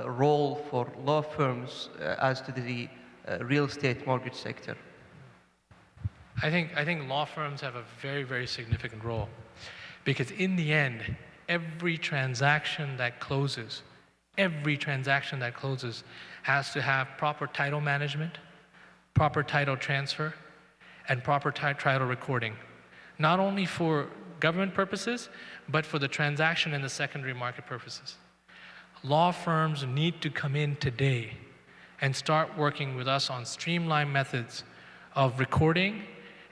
role for law firms as to the real estate mortgage sector? I think law firms have a very, very significant role, because in the end, every transaction that closes has to have proper title management, proper title transfer, and proper title recording, not only for government purposes, but for the transaction and the secondary market purposes. Law firms need to come in today and start working with us on streamlined methods of recording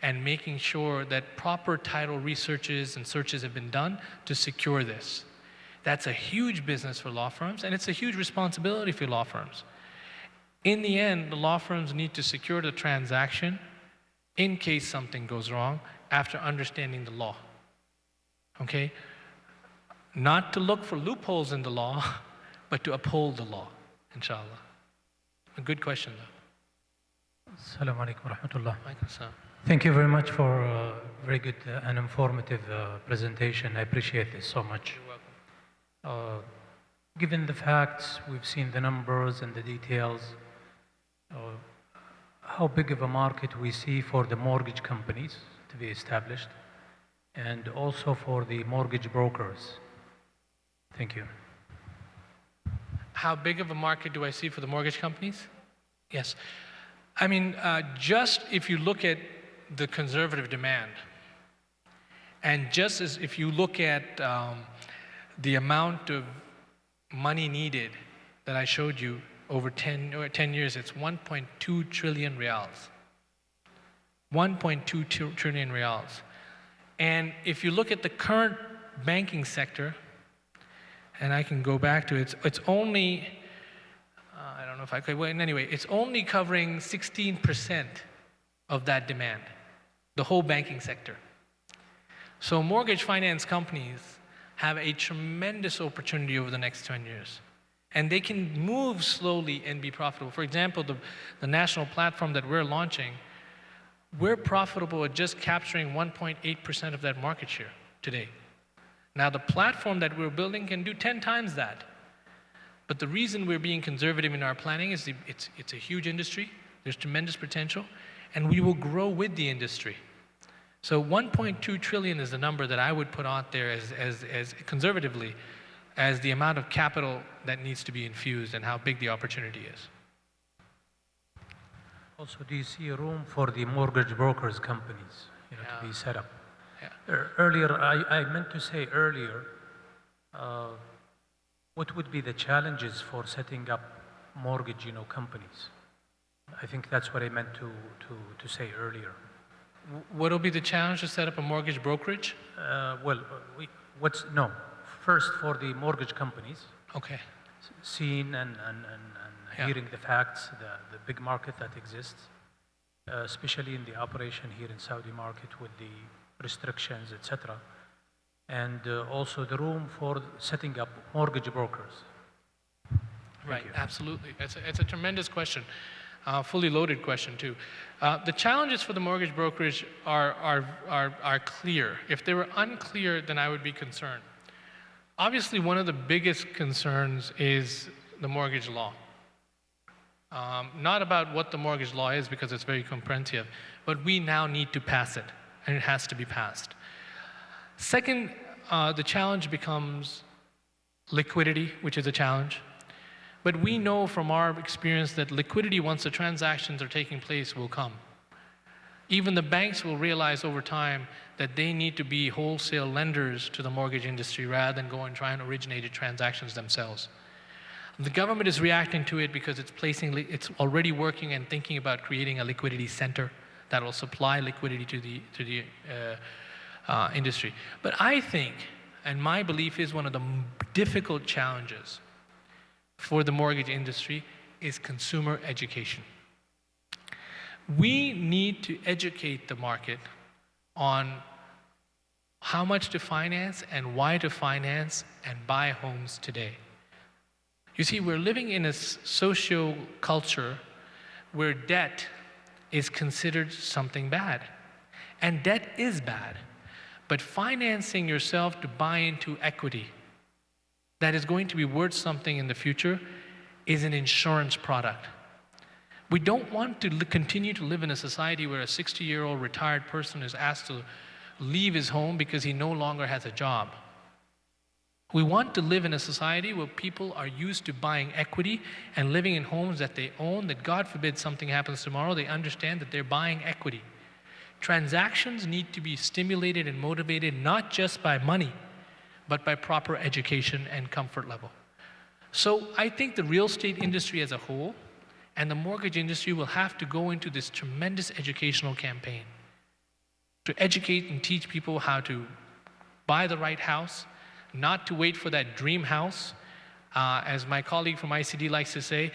and making sure that proper title researches and searches have been done to secure this. That's a huge business for law firms, and it's a huge responsibility for law firms. In the end, the law firms need to secure the transaction in case something goes wrong after understanding the law. Okay? Not to look for loopholes in the law, but to uphold the law, inshallah. A good question, though. Assalamu alaikum wa rahmatullah. Alaikum salam. Thank you very much for a very good and informative presentation. I appreciate this so much. You're welcome. Given the facts, we've seen the numbers and the details, how big of a market we see for the mortgage companies to be established, and also for the mortgage brokers. Thank you. How big of a market do I see for the mortgage companies? Yes. I mean, just if you look at the conservative demand, and just as if you look at the amount of money needed that I showed you over 10 years, it's 1.2 trillion riyals. 1.2 trillion riyals. And if you look at the current banking sector, and I can go back to it, it's only, I don't know if I could, well, anyway, it's only covering 16% of that demand, the whole banking sector. So mortgage finance companies have a tremendous opportunity over the next 10 years. And they can move slowly and be profitable. For example, the national platform that we're launching, we're profitable at just capturing 1.8% of that market share today. Now, the platform that we're building can do 10 times that. But the reason we're being conservative in our planning is it's a huge industry, there's tremendous potential, and we will grow with the industry. So 1.2 trillion is the number that I would put out there as conservatively as the amount of capital that needs to be infused and how big the opportunity is. Also, do you see a room for the mortgage brokers companies, to be set up? Yeah. Earlier, I meant to say earlier, what would be the challenges for setting up mortgage, companies? I think that's what I meant to say earlier. What will be the challenge to set up a mortgage brokerage? First for the mortgage companies. Okay. Seeing and hearing the facts, the big market that exists, especially in the operation here in Saudi market with the restrictions, etc. And also the room for setting up mortgage brokers. Right, absolutely. It's a tremendous question. Fully loaded question too. The challenges for the mortgage brokerage are clear. If they were unclear, then I would be concerned. Obviously, one of the biggest concerns is the mortgage law. Not about what the mortgage law is, because it's very comprehensive, but we now need to pass it, and it has to be passed. Second, the challenge becomes liquidity, which is a challenge. But we know from our experience that liquidity, once the transactions are taking place, will come. Even the banks will realize over time that they need to be wholesale lenders to the mortgage industry rather than go and try and originate transactions themselves. The government is reacting to it because it's already working and thinking about creating a liquidity center that will supply liquidity to the industry. But I think, and my belief is, one of the difficult challenges for the mortgage industry is consumer education. We need to educate the market on how much to finance and why to finance and buy homes today. You see, we're living in a social culture where debt is considered something bad. And debt is bad. But financing yourself to buy into equity that is going to be worth something in the future is an insurance product. We don't want to continue to live in a society where a 60-year-old retired person is asked to leave his home because he no longer has a job. We want to live in a society where people are used to buying equity and living in homes that they own, that God forbid something happens tomorrow, they understand that they're buying equity. Transactions need to be stimulated and motivated not just by money, but by proper education and comfort level. So I think the real estate industry as a whole and the mortgage industry will have to go into this tremendous educational campaign to educate and teach people how to buy the right house, not to wait for that dream house. As my colleague from ICD likes to say,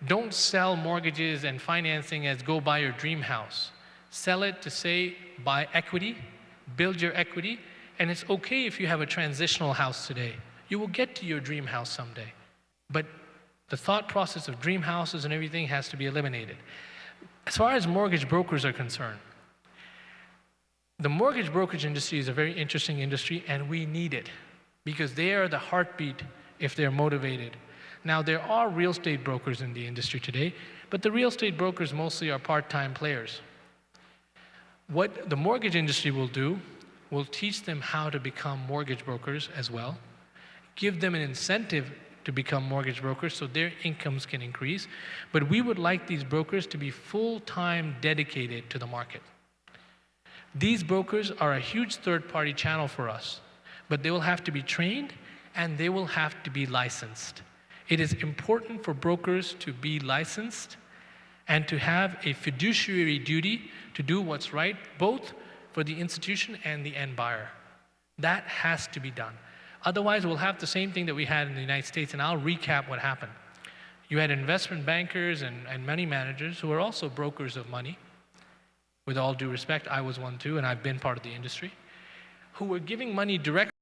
don't sell mortgages and financing as go buy your dream house. Sell it to say buy equity, build your equity, and it's okay if you have a transitional house today. You will get to your dream house someday. But the thought process of dream houses and everything has to be eliminated. As far as mortgage brokers are concerned, the mortgage brokerage industry is a very interesting industry, and we need it because they are the heartbeat if they're motivated. Now, there are real estate brokers in the industry today, but the real estate brokers mostly are part-time players. What the mortgage industry will do will teach them how to become mortgage brokers as well, give them an incentive to become mortgage brokers so their incomes can increase. But we would like these brokers to be full-time dedicated to the market. These brokers are a huge third-party channel for us, but they will have to be trained and they will have to be licensed. It is important for brokers to be licensed and to have a fiduciary duty to do what's right, both for the institution and the end buyer. That has to be done. Otherwise, we'll have the same thing that we had in the United States, and I'll recap what happened. You had investment bankers and money managers who are also brokers of money. With all due respect, I was one too, and I've been part of the industry, who were giving money directly